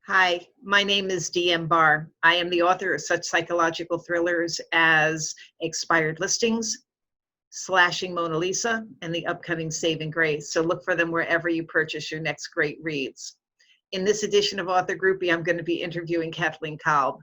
Hi, my name is D.M. Barr. I am the author of such psychological thrillers as Expired Listings, Slashing Mona Lisa, and the upcoming Saving Grace. So look for them wherever you purchase your next great reads. In this edition of Author Groupie, I'm going to be interviewing Kathleen Kalb.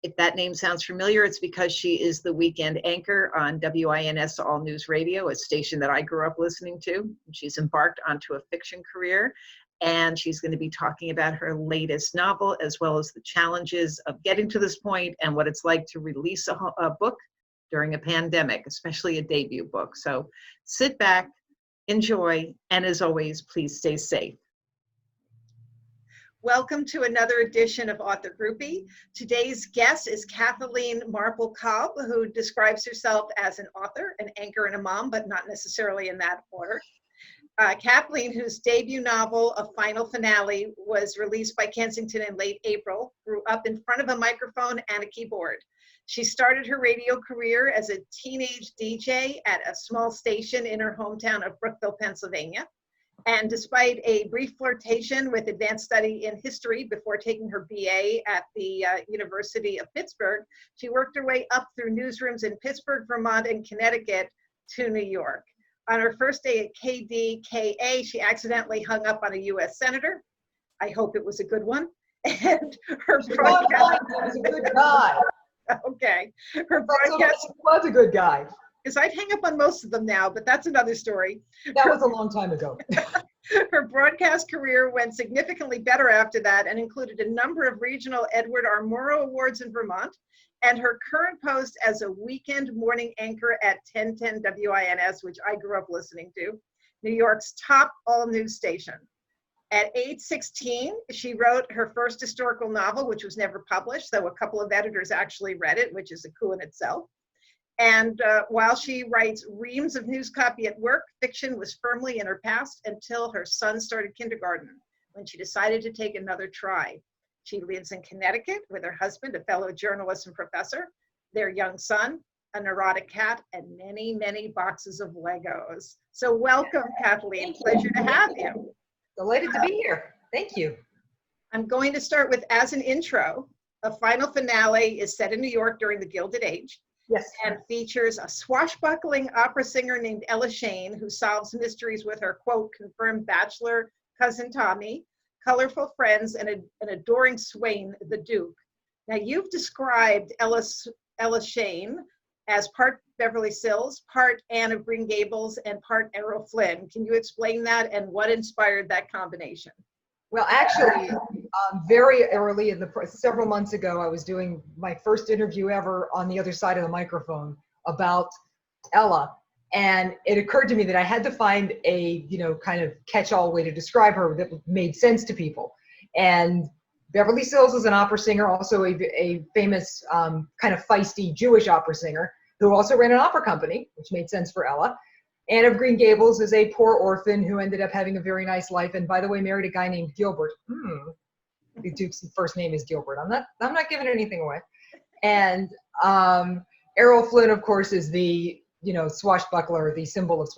If that name sounds familiar, it's because she is the weekend anchor on WINS All News Radio, a station that I grew up listening to. She's embarked onto a fiction career, and she's going to be talking about her latest novel, as well as the challenges of getting to this point and what it's like to release a book during a pandemic, especially a debut book. So sit back, enjoy, and as always, please stay safe. Welcome to another edition of Author Groupie. Today's guest is Kathleen Marple Kalb, who describes herself as an author, an anchor, and a mom, but not necessarily in that order. Kathleen, whose debut novel, A Final Finale, was released by Kensington in late April, grew up in front of a microphone and a keyboard. She started her radio career as a teenage DJ at a small station in her hometown of Brookville, Pennsylvania. And despite a brief flirtation with advanced study in history before taking her BA at the University of Pittsburgh, she worked her way up through newsrooms in Pittsburgh, Vermont, and Connecticut to New York. On her first day at KDKA, she accidentally hung up on a U.S. senator. I hope it was a good one. And her broadcast was a good guy. Okay. Her broadcast was a good guy. Because I'd hang up on most of them now, but that's another story. That was a long time ago. Her broadcast career went significantly better after that and included a number of regional Edward R. Murrow Awards in Vermont, and her current post as a weekend morning anchor at 1010 WINS, which I grew up listening to, New York's top all-news station. At age 16, she wrote her first historical novel, which was never published, though a couple of editors actually read it, which is a coup in itself. And while she writes reams of news copy at work, fiction was firmly in her past until her son started kindergarten, when she decided to take another try. She lives in Connecticut with her husband, a fellow journalist and professor, their young son, a neurotic cat, and many, many boxes of Legos. So welcome, Kathleen. Pleasure to have you. Delighted to be here. Thank you. I'm going to start with, as an intro, A Final Finale is set in New York during the Gilded Age. Yes. And features a swashbuckling opera singer named Ella Shane, who solves mysteries with her, quote, confirmed bachelor cousin Tommy, colorful friends, and an adoring swain, the Duke. Now, you've described Ella Shane as part Beverly Sills, part Anne of Green Gables, and part Errol Flynn. Can you explain that and what inspired that combination? Well, actually, very early several months ago, I was doing my first interview ever on the other side of the microphone about Ella, and it occurred to me that I had to find a, kind of catch-all way to describe her that made sense to people. And Beverly Sills was an opera singer, also a famous kind of feisty Jewish opera singer who also ran an opera company, which made sense for Ella. Anne of Green Gables is a poor orphan who ended up having a very nice life, and by the way, married a guy named Gilbert. The Duke's first name is Gilbert. I'm not giving anything away. And Errol Flynn, of course, is the swashbuckler, the symbol of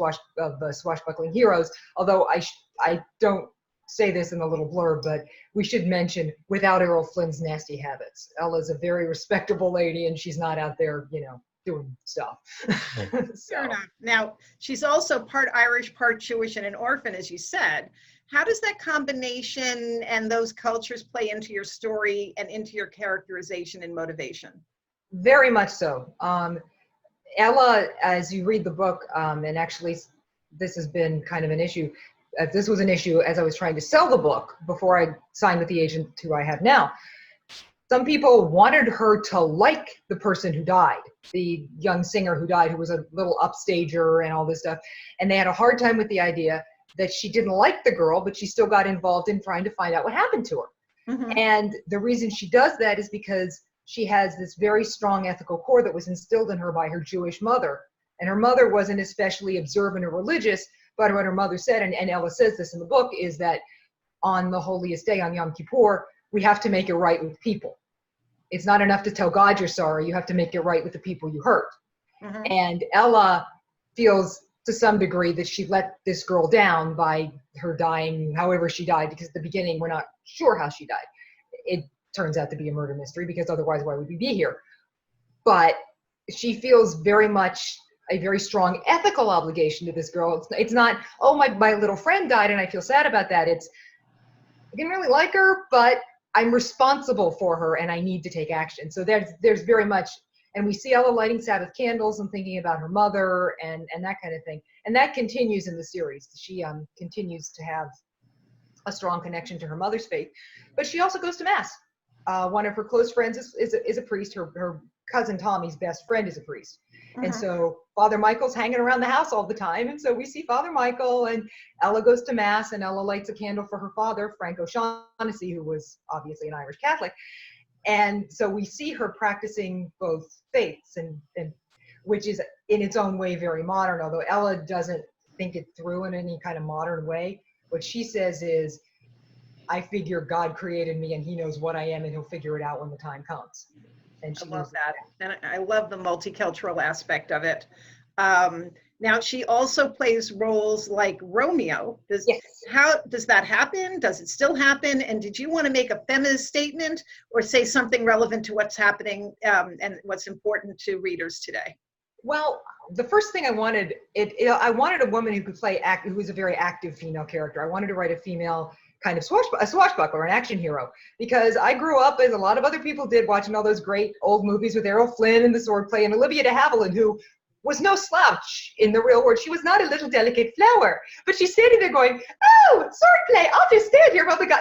swashbuckling heroes. Although I don't say this in the little blurb, but we should mention, without Errol Flynn's nasty habits. Ella's a very respectable lady, and she's not out there, doing stuff. Fair enough. Now, she's also part Irish, part Jewish, and an orphan, as you said. How does that combination and those cultures play into your story and into your characterization and motivation? Very much so. Ella, as you read the book, and actually this has been kind of an issue. This was an issue as I was trying to sell the book before I signed with the agent who I have now. Some people wanted her to like the person who died, the young singer who died, who was a little upstager and all this stuff. And they had a hard time with the idea that she didn't like the girl, but she still got involved in trying to find out what happened to her. Mm-hmm. And the reason she does that is because she has this very strong ethical core that was instilled in her by her Jewish mother. And her mother wasn't especially observant or religious, but what her mother said, and Ella says this in the book, is that on the holiest day, on Yom Kippur, we have to make it right with people. It's not enough to tell God you're sorry. You have to make it right with the people you hurt. Mm-hmm. And Ella feels to some degree that she let this girl down by her dying however she died, because at the beginning we're not sure how she died. it turns out to be a murder mystery, because otherwise why would we be here? But she feels very much a very strong ethical obligation to this girl. It's not, oh, my little friend died and I feel sad about that. It's, I didn't really like her, but I'm responsible for her and I need to take action. So there's very much, and we see Ella lighting Sabbath candles and thinking about her mother and that kind of thing. And that continues in the series. She continues to have a strong connection to her mother's faith, but she also goes to mass. One of her close friends is a priest. Her cousin Tommy's best friend is a priest. And so Father Michael's hanging around the house all the time. And so we see Father Michael, and Ella goes to mass, and Ella lights a candle for her father, Frank O'Shaughnessy, who was obviously an Irish Catholic. And so we see her practicing both faiths, and which is in its own way very modern, although Ella doesn't think it through in any kind of modern way. What she says is, I figure God created me and he knows what I am and he'll figure it out when the time comes. And I love that. And I love the multicultural aspect of it. Now she also plays roles like Romeo. Yes. How does that happen? Does it still happen? And did you want to make a feminist statement or say something relevant to what's happening and what's important to readers today? Well, the first thing I wanted, I wanted a woman who could play, who was a very active female character. I wanted to write a female kind of swashbuckler, an action hero, because I grew up, as a lot of other people did, watching all those great old movies with Errol Flynn and the swordplay, and Olivia de Havilland, who was no slouch in the real world. She was not a little delicate flower, but she's standing there going, oh, swordplay, I'll just stand here while the guy,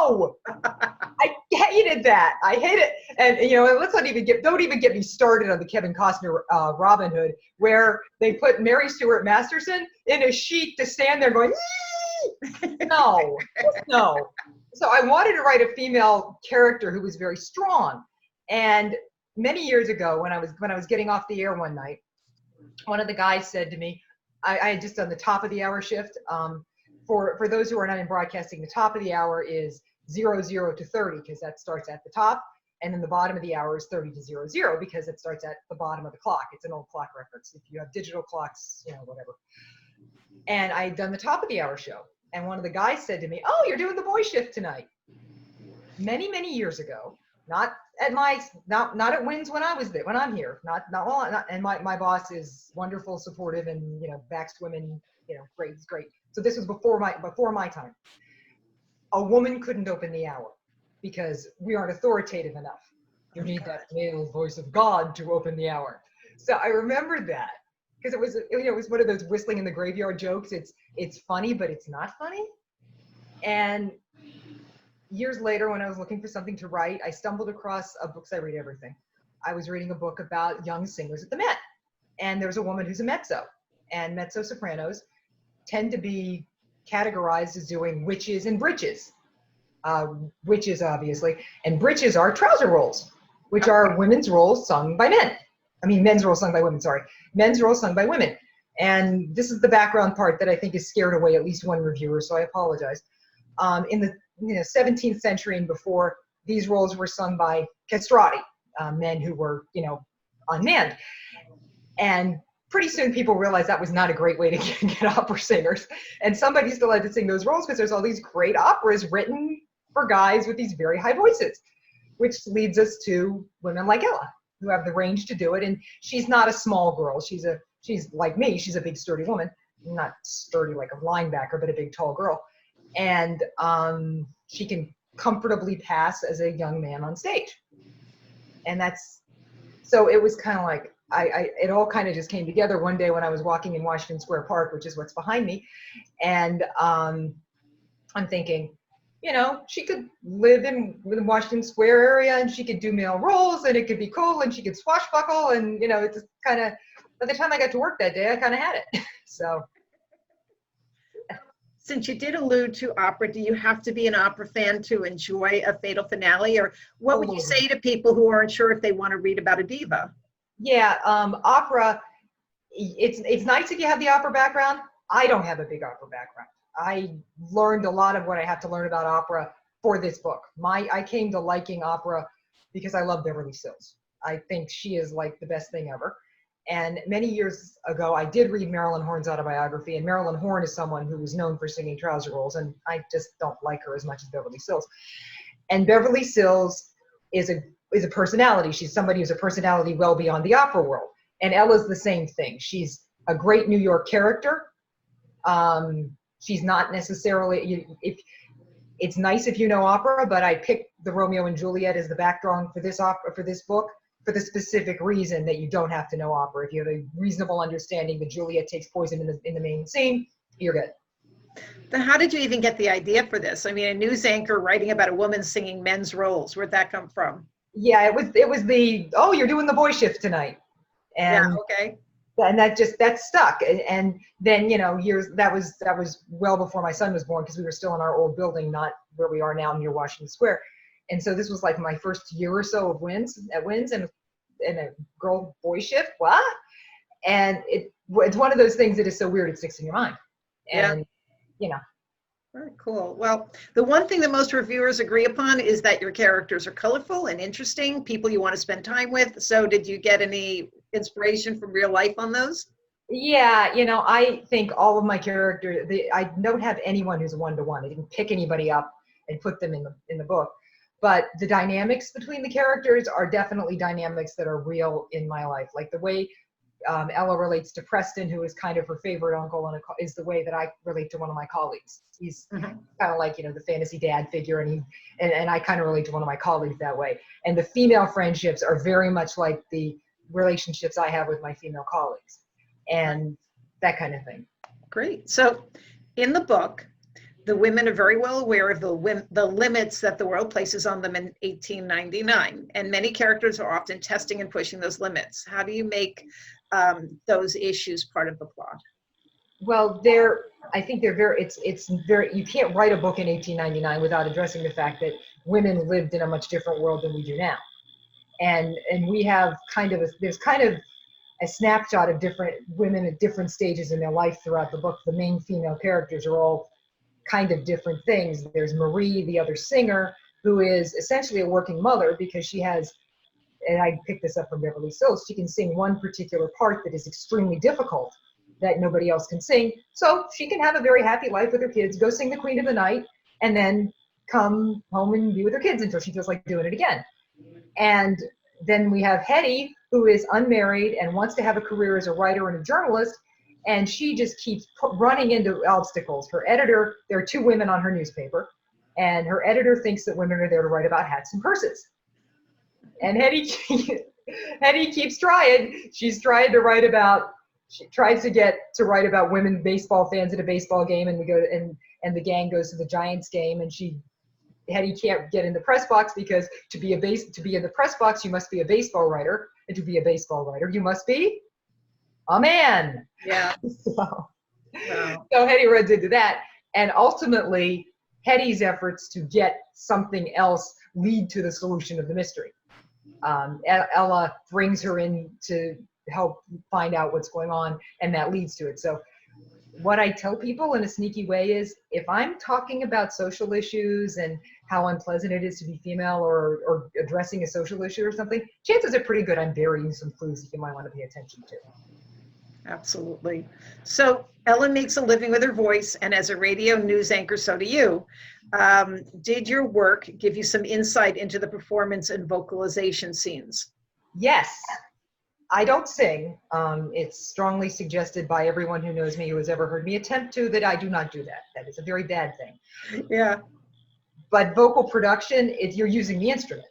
no! I hated that. I hate it. And, you know, don't even get me started on the Kevin Costner Robin Hood, where they put Mary Stuart Masterson in a sheet to stand there going, no, no. So I wanted to write a female character who was very strong. And many years ago, when I was getting off the air one night, one of the guys said to me, I had just done the top of the hour shift. For those who are not in broadcasting, the top of the hour is 00 to 30, because that starts at the top, and then the bottom of the hour is 30 to 00, because it starts at the bottom of the clock. It's an old clock reference. If you have digital clocks, you know, whatever. And I had done the top of the hour show, and one of the guys said to me, oh, you're doing the boy shift tonight. Many, many years ago, not at Wynn's when I was there, when I'm here, and my boss is wonderful, supportive, and, you know, backs women, you know, great, it's great. So this was before my time. A woman couldn't open the hour because we aren't authoritative enough. You need that male voice of God to open the hour. So I remembered that, because it was one of those whistling in the graveyard jokes. It's funny, but it's not funny. And years later, when I was looking for something to write, I stumbled across a book. I read everything. I was reading a book about young singers at the Met, and there's a woman who's a mezzo, and mezzo sopranos tend to be categorized as doing witches and bridges. Witches, obviously, and bridges are trouser rolls, which are women's roles sung by men. I mean, men's roles sung by women, sorry. Men's roles sung by women. And this is the background part that I think has scared away at least one reviewer, so I apologize. In the 17th century and before, these roles were sung by castrati, men who were, unmanned. And pretty soon people realized that was not a great way to get opera singers. And somebody still had to sing those roles because there's all these great operas written for guys with these very high voices, which leads us to women like Ella, who have the range to do it. And she's not a small girl. She's like me. She's a big, sturdy woman. Not sturdy like a linebacker, but a big, tall girl. And she can comfortably pass as a young man on stage. And so it was kind of like, it all kind of just came together one day when I was walking in Washington Square Park, which is what's behind me. And I'm thinking, she could live in the Washington Square area and she could do male roles and it could be cool and she could swashbuckle. And, it just kind of, by the time I got to work that day, I kind of had it. So. Since you did allude to opera, do you have to be an opera fan to enjoy a Fatal Finale? Or what would you say to people who aren't sure if they want to read about a diva? Yeah, opera, it's nice if you have the opera background. I don't have a big opera background. I learned a lot of what I have to learn about opera for this book. I came to liking opera because I love Beverly Sills. I think she is like the best thing ever. And many years ago, I did read Marilyn Horne's autobiography, and Marilyn Horne is someone who was known for singing trouser rolls, and I just don't like her as much as Beverly Sills. And Beverly Sills is a personality. She's somebody who's a personality well beyond the opera world. And Ella's the same thing. She's a great New York character. She's not necessarily, if it's nice if you know opera, but I picked the Romeo and Juliet as the background for this opera, for this book, for the specific reason that you don't have to know opera. If you have a reasonable understanding that Juliet takes poison in the main scene, you're good. Then how did you even get the idea for this? I mean, a news anchor writing about a woman singing men's roles. Where'd that come from? Yeah, it was the, oh, you're doing the boy shift tonight. And Yeah, okay. and that stuck. And then, that was well before my son was born, because we were still in our old building, not where we are now near Washington Square. And so this was like my first year or so of Wins and a girl boy shift. What? And it's one of those things that is so weird it sticks in your mind. And Very cool. Well, the one thing that most reviewers agree upon is that your characters are colorful and interesting, people you want to spend time with. So did you get any inspiration from real life on those? Yeah, I think all of my characters, I don't have anyone who's a one-to-one. I didn't pick anybody up and put them in the book. But the dynamics between the characters are definitely dynamics that are real in my life. Like the way Ella relates to Preston, who is kind of her favorite uncle, is the way that I relate to one of my colleagues. He's kind of like, the fantasy dad figure, and I kind of relate to one of my colleagues that way. And the female friendships are very much like the relationships I have with my female colleagues, and that kind of thing. Great. So in the book, the women are very well aware of the limits that the world places on them in 1899, and many characters are often testing and pushing those limits. How do you make those issues part of the plot? Well, I think they're it's very, you can't write a book in 1899 without addressing the fact that women lived in a much different world than we do now. And we have there's kind of a snapshot of different women at different stages in their life throughout the book. The main female characters are all kind of different things. There's Marie, the other singer, who is essentially a working mother because she has, and I picked this up from Beverly Sills, she can sing one particular part that is extremely difficult that nobody else can sing. So she can have a very happy life with her kids, go sing the Queen of the Night, and then come home and be with her kids until she feels like doing it again. And then we have Hetty, who is unmarried and wants to have a career as a writer and a journalist, and she just keeps running into obstacles. Her editor, there are two women on her newspaper, and her editor thinks that women are there to write about hats and purses. And Hetty keeps trying. She's trying to write about, she tries to get to write about women baseball fans at a baseball game, and we go and the gang goes to the Giants game, and Hetty can't get in the press box because to be in the press box you must be a baseball writer, and to be a baseball writer you must be a man. Yeah. So Hetty runs into that, and ultimately Hetty's efforts to get something else lead to the solution of the mystery. Ella brings her in to help find out what's going on, and that leads to it. So what I tell people in a sneaky way is, if I'm talking about social issues and how unpleasant it is to be female, or addressing a social issue or something, chances are pretty good I'm burying some clues that you might want to pay attention to. Absolutely. So Ellen makes a living with her voice, and as a radio news anchor, so do you. Did your work give you some insight into the performance and vocalization scenes? Yes. I don't sing. It's strongly suggested by everyone who knows me, who has ever heard me attempt to, that I do not do that. That is a very bad thing. Yeah. But vocal production, you're using the instrument.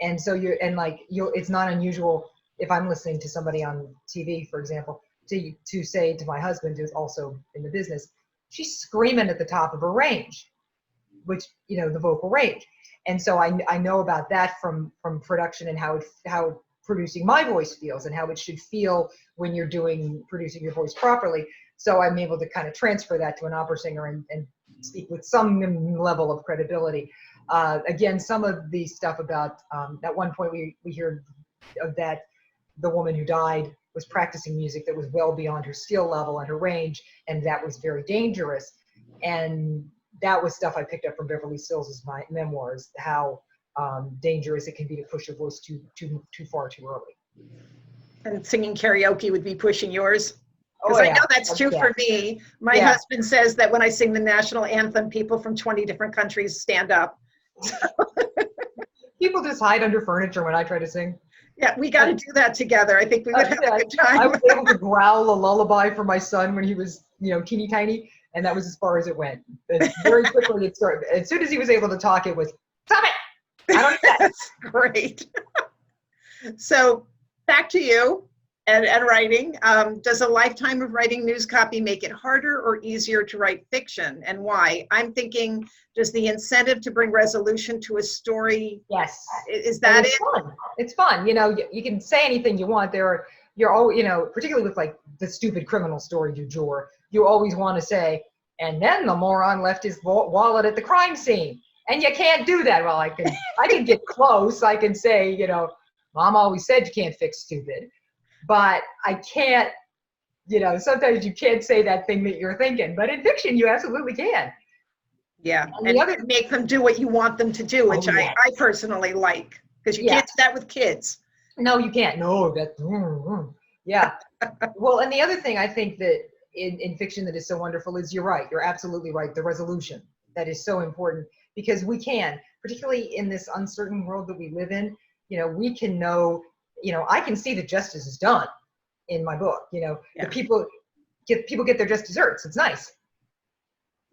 And so it's not unusual if I'm listening to somebody on TV, for example, to say to my husband, who's also in the business, she's screaming at the top of her range, which, the vocal range. And so I know about that from production, and how producing my voice feels, and how it should feel when you're producing your voice properly. So I'm able to kind of transfer that to an opera singer and speak with some level of credibility. Again, some of the stuff about, at one point we hear of that the woman who died was practicing music that was well beyond her skill level and her range, and that was very dangerous. And that was stuff I picked up from Beverly Sills' memoirs, how dangerous it can be to push your voice too far too early. And singing karaoke would be pushing yours? Because Oh, I yeah. know that's true for me. My husband says that when I sing the national anthem, people from 20 different countries stand up People just hide under furniture when I try to sing. Yeah, we got to do that together. I think we would have a good I time. was able to growl a lullaby for my son when he was, teeny tiny, and that was as far as it went. But very quickly it started. As soon as he was able to talk, it was, stop it! I don't need that. That's great. So back to you and writing. Does a lifetime of writing news copy make it harder or easier to write fiction, and why? I'm thinking, does the incentive to bring resolution to a story, Yes. is that it? Fun. It's fun. You can say anything you want. You're all, particularly with like the stupid criminal story du jour, you always want to say, and then the moron left his wallet at the crime scene. And you can't do that. Well, I can get close. I can say, Mom always said you can't fix stupid. But I can't, sometimes you can't say that thing that you're thinking. But in fiction, you absolutely can. Yeah, and make them do what you want them to do, which I personally like, because you can't do that with kids. No, you can't. No, yeah. Well, and the other thing I think that in fiction that is so wonderful is you're right. You're absolutely right. The resolution, that is so important, because we can, particularly in this uncertain world that we live in, we can know, I can see that justice is done in my book. The people get their just desserts. It's nice.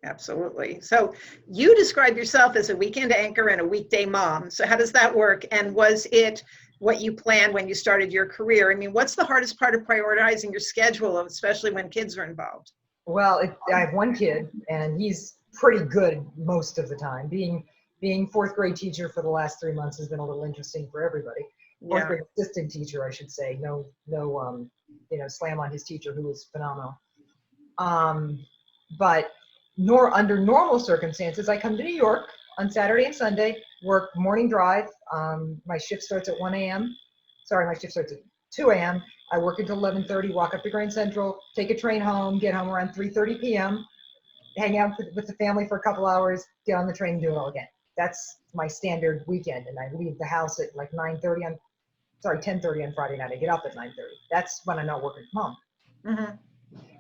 Absolutely. So you describe yourself as a weekend anchor and a weekday mom. So how does that work? And was it what you planned when you started your career? I mean, what's the hardest part of prioritizing your schedule, especially when kids are involved? Well, I have one kid, and he's pretty good most of the time. Being fourth grade teacher for the last 3 months has been a little interesting for everybody. Fourth grade assistant teacher, I should say. No, slam on his teacher, who was phenomenal. But under normal circumstances, I come to New York on Saturday and Sunday, work morning drive. My shift starts at 1 a.m. Sorry, my shift starts at 2 a.m. I work until 11:30, walk up to Grand Central, take a train home, get home around 3:30 p.m., hang out with the family for a couple hours, get on the train and do it all again. That's my standard weekend. And I leave the house at like 10:30 on Friday night. I get up at 9:30. That's when I'm not working from home. Mm-hmm.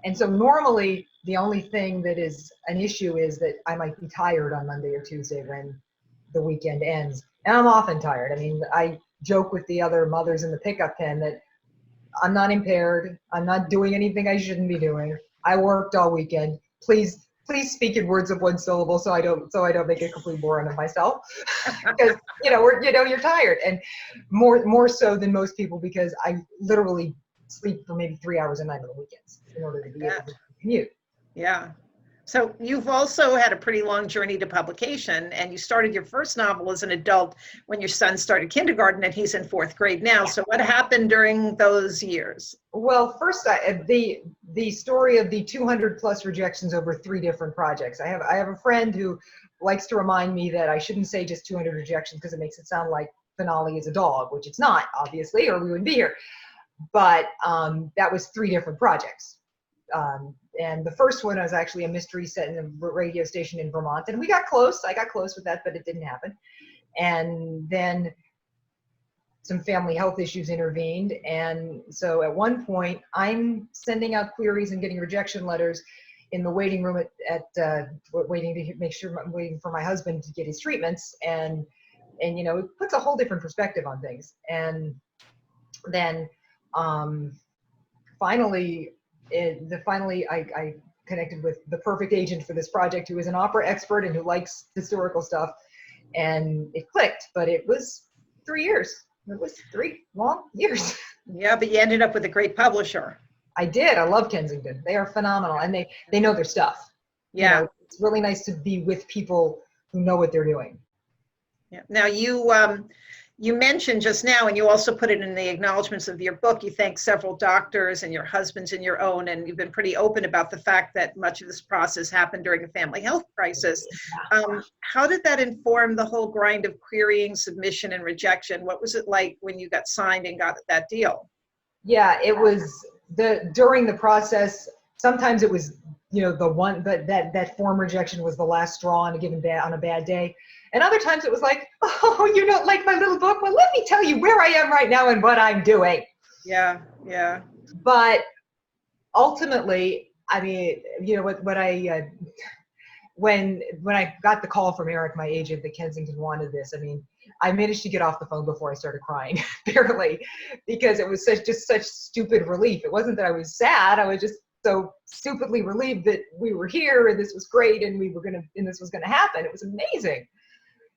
And so normally the only thing that is an issue is that I might be tired on Monday or Tuesday when the weekend ends. And I'm often tired. I mean, I joke with the other mothers in the pickup pen that I'm not impaired. I'm not doing anything I shouldn't be doing. I worked all weekend. Please speak in words of one syllable so I don't make a complete moron of myself. Because you're tired, and more so than most people, because I literally sleep for maybe 3 hours a night on the weekends in order to be able to commute. Yeah. So you've also had a pretty long journey to publication, and you started your first novel as an adult when your son started kindergarten, and he's in fourth grade now. So what happened during those years? Well, first, the story of the 200 plus rejections over 3 different projects. I have a friend who likes to remind me that I shouldn't say just 200 rejections because it makes it sound like Finale is a dog, which it's not, obviously, or we wouldn't be here. But that was 3 different projects. And the first one was actually a mystery set in a radio station in Vermont. And we got close. I got close with that, but it didn't happen. And then some family health issues intervened. And so at one point, I'm sending out queries and getting rejection letters in the waiting room waiting to make sure I'm waiting for my husband to get his treatments. And it puts a whole different perspective on things. And then finally, I connected with the perfect agent for this project, who is an opera expert and who likes historical stuff, and it clicked. But it was 3 years. It was 3 long years. Yeah, but you ended up with a great publisher. I did. I love Kensington. They are phenomenal, and they know their stuff. Yeah, it's really nice to be with people who know what they're doing. Yeah. Now you mentioned just now, and you also put it in the acknowledgments of your book, you thank several doctors and your husbands and your own, and you've been pretty open about the fact that much of this process happened during a family health crisis. How did that inform the whole grind of querying, submission, and rejection? What was it like when you got signed and got that deal? Yeah, it was during the process. Sometimes it was, the one that form rejection was the last straw on a bad day. And other times it was like, oh, you don't like my little book? Well, let me tell you where I am right now and what I'm doing. Yeah. But ultimately, I mean, what I when I got the call from Eric, my agent, that Kensington wanted this, I mean, I managed to get off the phone before I started crying, barely, because it was just such stupid relief. It wasn't that I was sad. I was just so stupidly relieved that we were here and this was great and this was gonna happen. It was amazing.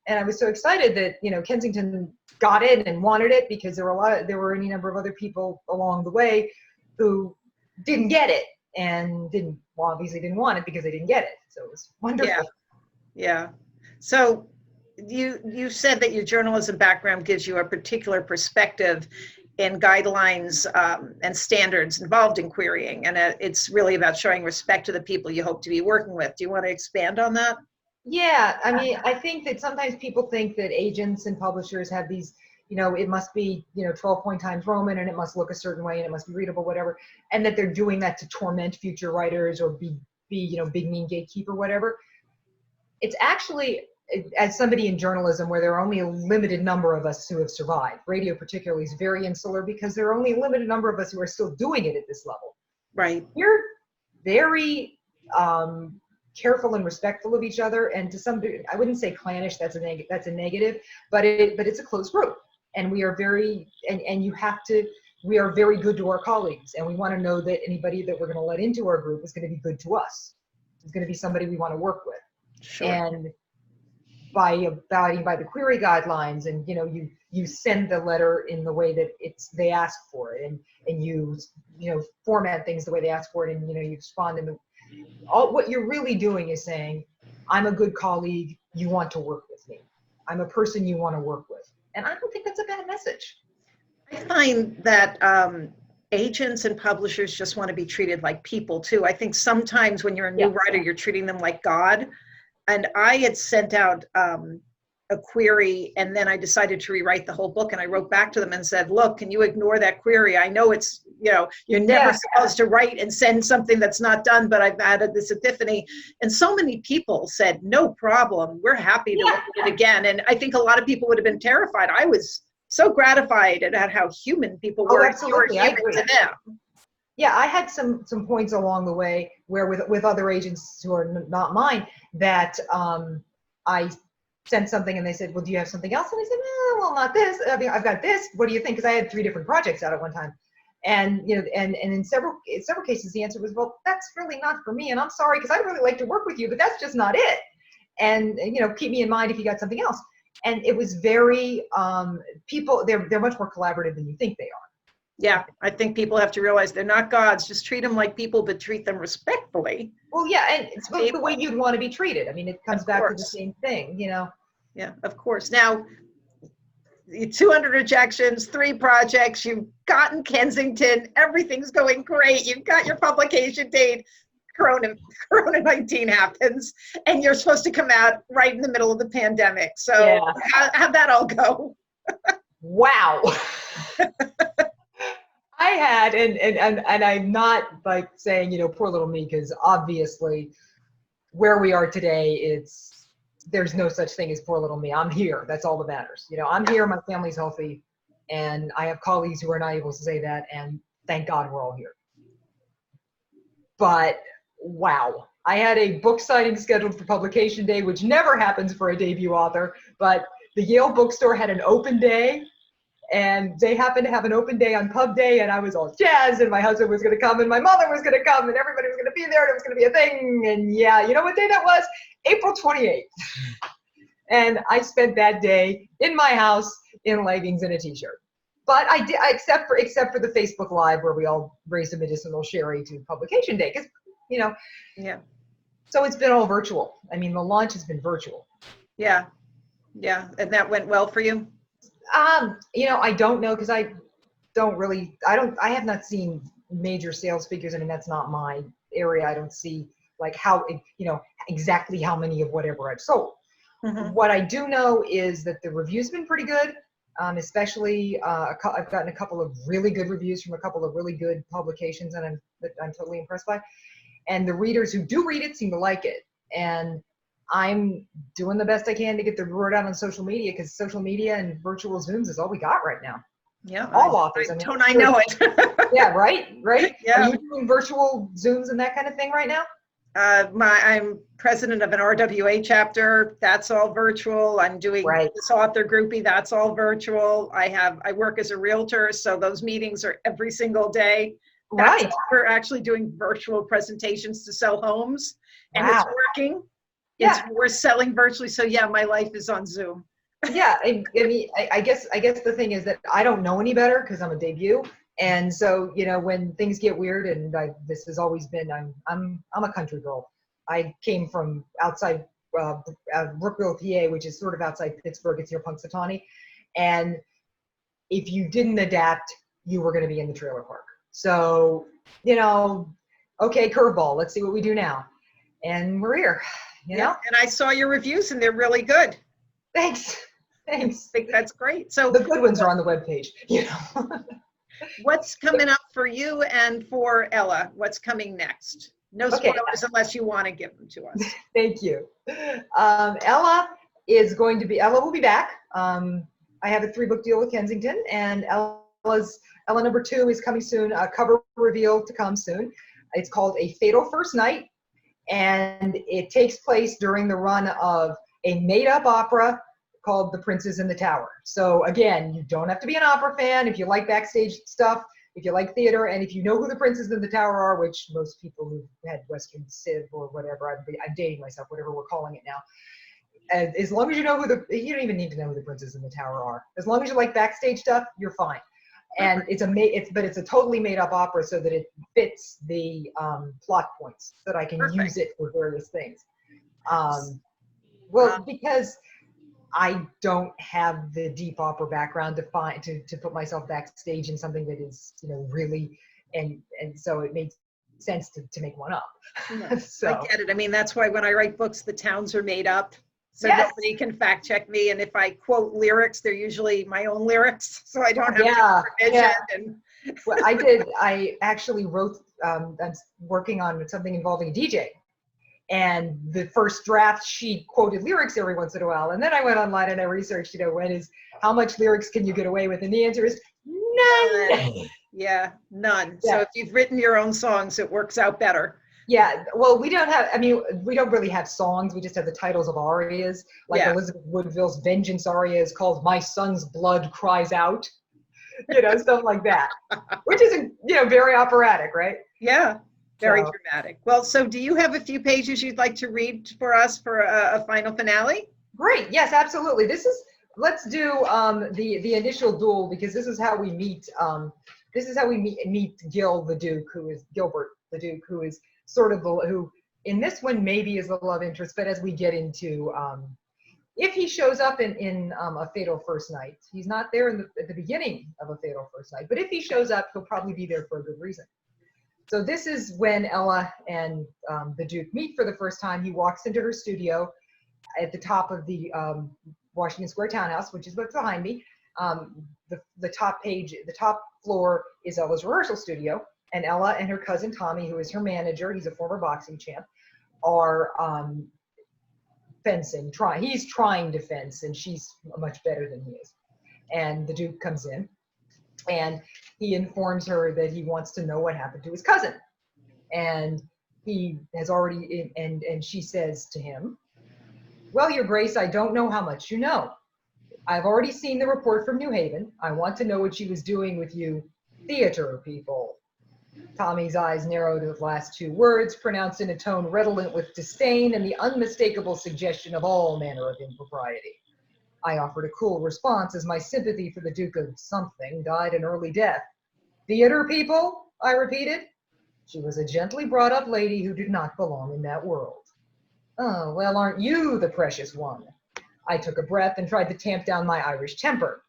And I was so excited that, you know, Kensington got it and wanted it, because there were any number of other people along the way who didn't get it and obviously didn't want it because they didn't get it. So it was wonderful. Yeah. So you said that your journalism background gives you a particular perspective and guidelines and standards involved in querying, and it's really about showing respect to the people you hope to be working with. Do you want to expand on that? Yeah, I mean, I think that sometimes people think that agents and publishers have these, you know, it must be, you know, 12-point Times Roman and it must look a certain way and it must be readable, whatever, and that they're doing that to torment future writers or be you know, big mean gatekeeper, whatever. It's actually, as somebody in journalism where there are only a limited number of us who have survived, radio particularly is very insular because there are only a limited number of us who are still doing it at this level. Right. We're very careful and respectful of each other, and to some degree, I wouldn't say clannish, that's a negative, but it's a close group, and we are very, and you have to, we are very good to our colleagues, and we want to know that anybody that we're going to let into our group is going to be good to us. It's going to be somebody we want to work with. Sure. And by abiding by the query guidelines, and you know, you send the letter in the way that they ask for it, and you know, format things the way they ask for it, and you know, you respond in the, all what you're really doing is saying, I'm a good colleague, you want to work with me. I'm a person you want to work with. And I don't think that's a bad message. I find that agents and publishers just want to be treated like people too. I think sometimes when you're a new writer, you're treating them like God. And I had sent out a query, and then I decided to rewrite the whole book, and I wrote back to them and said, look, can you ignore that query? I know it's, you know, you're never supposed to write and send something that's not done, but I've added this epiphany. And so many people said, no problem, we're happy to look at it again. And I think a lot of people would have been terrified. I was so gratified at how human people were. Absolutely. You were human to them. Yeah, I had some points along the way where with other agents who are not mine that I sent something and they said, well, do you have something else? And I said, no, well, not this. I mean, I've got this. What do you think? Because I had 3 different projects out at one time. And, you know, and in several cases, the answer was, well, that's really not for me. And I'm sorry, because I'd really like to work with you, but that's just not it. And, you know, keep me in mind if you got something else. And it was very, people, they're much more collaborative than you think they are. Yeah, I think people have to realize they're not gods. Just treat them like people, but treat them respectfully. Well, yeah, and it's the way you'd want to be treated. I mean, it comes back to the same thing, you know. Yeah, of course. Now, 200 rejections, 3 projects, you've gotten Kensington, everything's going great. You've got your publication date, Corona-19 happens, and you're supposed to come out right in the middle of the pandemic. So how'd that all go? Wow. I had, and I'm not like saying, you know, poor little me, because obviously where we are today, there's no such thing as poor little me. I'm here. That's all that matters. You know, I'm here. My family's healthy, and I have colleagues who are not able to say that. And thank God we're all here. But wow, I had a book signing scheduled for publication day, which never happens for a debut author. But the Yale bookstore had an open day, and they happened to have an open day on pub day, and I was all jazzed, and my husband was going to come, and my mother was going to come, and everybody was going to be there, and it was going to be a thing. And yeah, you know what day that was? April 28th. And I spent that day in my house in leggings and a t-shirt. But I did, except for the Facebook Live where we all raised a medicinal sherry to publication day, because, you know. Yeah. So it's been all virtual. I mean, the launch has been virtual. Yeah. Yeah. And that went well for you? You know, I don't know, because I have not seen major sales figures. I mean, that's not my area. I don't see like how, you know, exactly how many of whatever I've sold. Mm-hmm. What I do know is that the review's been pretty good. Especially, I've gotten a couple of really good reviews from a couple of really good publications, and I'm totally impressed by. And the readers who do read it seem to like it. And I'm doing the best I can to get the word out on social media, because social media and virtual Zooms is all we got right now. Yeah, all authors. Don't I know it? Yeah, right. Yeah. Are you doing virtual Zooms and that kind of thing right now? I'm president of an RWA chapter. That's all virtual. I'm doing Right. this author groupie. That's all virtual. I work as a realtor, so those meetings are every single day. Right. We're actually doing virtual presentations to sell homes, and it's Wow. working. Yeah. We're selling virtually. So yeah, my life is on Zoom. Yeah. I mean, I guess the thing is that I don't know any better because I'm a debut. And so, when things get weird, and this has always been, I'm a country girl. I came from outside Brookville, PA, which is sort of outside Pittsburgh. It's near Punxsutawney. And if you didn't adapt, you were going to be in the trailer park. So, okay, curveball. Let's see what we do now. And we're here, Yeah, and I saw your reviews, and they're really good. Thanks. I think that's great. So the good ones are on the webpage. What's coming up for you and for Ella? What's coming next? No spoilers unless you want to give them to us. Thank you. Ella will be back. I have a 3-book deal with Kensington, and Ella number 2 is coming soon. A cover reveal to come soon. It's called A Fatal First Night, and it takes place during the run of a made-up opera called The Princes in the Tower. So again, you don't have to be an opera fan if you like backstage stuff, if you like theater, and if you know who the Princes in the Tower are, which most people who've had Western Civ or whatever, I'm dating myself, whatever we're calling it now. As long as you know you don't even need to know who the Princes in the Tower are. As long as you like backstage stuff, you're fine. And it's a totally made up opera so that it fits the plot points, so that I can use it for various things. Because I don't have the deep opera background to put myself backstage in something that is, really, and so it made sense to make one up. So. I get it. I mean, that's why when I write books, the towns are made up. So nobody can fact check me. And if I quote lyrics, they're usually my own lyrics. So I don't have permission. Well, I actually wrote, I'm working on something involving a DJ. And the first draft, she quoted lyrics every once in a while. And then I went online and I researched, how much lyrics can you get away with? And the answer is none. Yeah, none. Yeah. So if you've written your own songs, it works out better. Yeah, well, we don't really have songs. We just have the titles of arias. Like Elizabeth Woodville's Vengeance aria is called My Son's Blood Cries Out. Stuff like that. Which is, very operatic, right? Yeah. Very dramatic. Well, so do you have a few pages you'd like to read for us for a final finale? Great. Yes, absolutely. Let's do the initial duel, because this is how we meet. This is how we meet Gilbert the Duke, who is sort of who in this one maybe is the love interest, but as we get into if he shows up in A Fatal First Night, he's not there at the beginning of A Fatal First Night, but if he shows up, he'll probably be there for a good reason. So this is when Ella and the Duke meet for the first time. He walks into her studio at the top of the Washington Square Townhouse, which is what's behind me. The top floor is Ella's rehearsal studio, and Ella and her cousin Tommy, who is her manager, he's a former boxing champ, are fencing. He's trying to fence, and she's much better than he is. And the Duke comes in, and he informs her that he wants to know what happened to his cousin. And he has already, and she says to him, "Well, Your Grace, I don't know how much you know. I've already seen the report from New Haven. I want to know what she was doing with you theater people." Tommy's eyes narrowed at the last 2 words, pronounced in a tone redolent with disdain and the unmistakable suggestion of all manner of impropriety. I offered a cool response as my sympathy for the Duke of Something died an early death. "Theater people?" I repeated. She was a gently brought up lady who did not belong in that world. "Oh, well, aren't you the precious one?" I took a breath and tried to tamp down my Irish temper.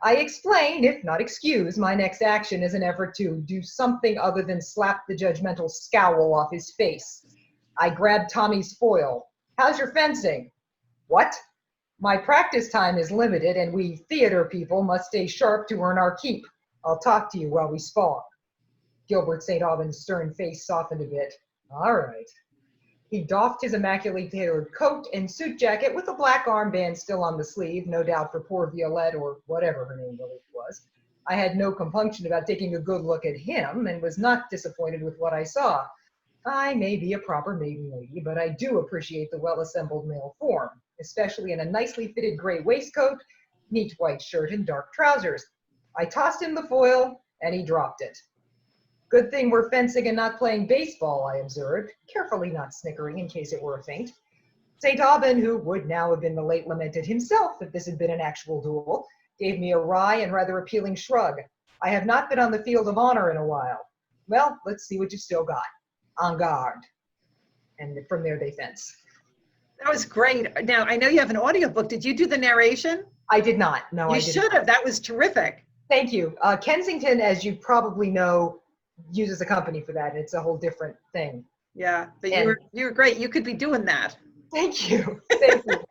I explained, if not excuse, my next action as an effort to do something other than slap the judgmental scowl off his face. I grabbed Tommy's foil. "How's your fencing?" "What?" "My practice time is limited, and we theater people must stay sharp to earn our keep. I'll talk to you while we spar." Gilbert St. Aubyn's stern face softened a bit. "All right." He doffed his immaculately tailored coat and suit jacket with a black armband still on the sleeve, no doubt for poor Violette, or whatever her name really was. I had no compunction about taking a good look at him, and was not disappointed with what I saw. I may be a proper maiden lady, but I do appreciate the well-assembled male form, especially in a nicely fitted gray waistcoat, neat white shirt, and dark trousers. I tossed him the foil, and he dropped it. Good thing we're fencing and not playing baseball, I observed, carefully not snickering in case it were a feint. St. Aubin, who would now have been the late lamented himself if this had been an actual duel, gave me a wry and rather appealing shrug. I have not been on the field of honor in a while. Well, let's see what you've still got. En garde. And from there they fence. That was great. Now, I know you have an audiobook. Did you do the narration? I did not. No, I You did should not. have. That was terrific. Thank you. Kensington, as you probably know, uses a company for that, and it's a whole different thing. Yeah, but And- you were great. You could be doing that. Thank you. Thank you.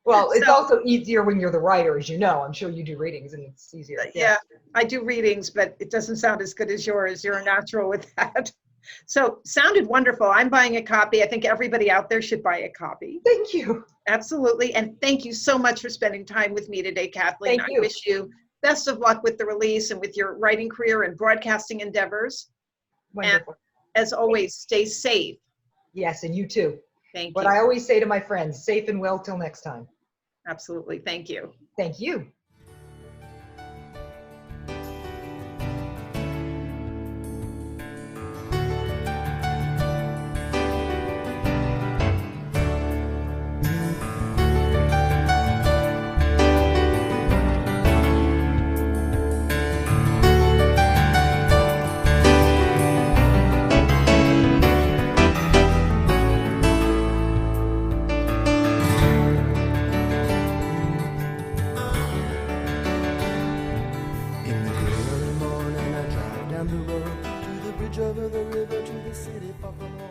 Well, it's So- also easier when you're the writer, as you know. I'm sure you do readings, and it's easier. Yeah, I do readings, but it doesn't sound as good as yours. You're a natural with that. So sounded wonderful. I'm buying a copy. I think everybody out there should buy a copy. Thank you. Absolutely. And thank you so much for spending time with me today, Kathleen. Thank you. I wish you best of luck with the release and with your writing career and broadcasting endeavors. Wonderful. As always, stay safe. Yes, and you too. Thank What you. I always say to my friends, safe and well till next time. Absolutely. Thank you. Thank you. In the gray early morning, I drive down the road to the bridge over the river to the city far from home.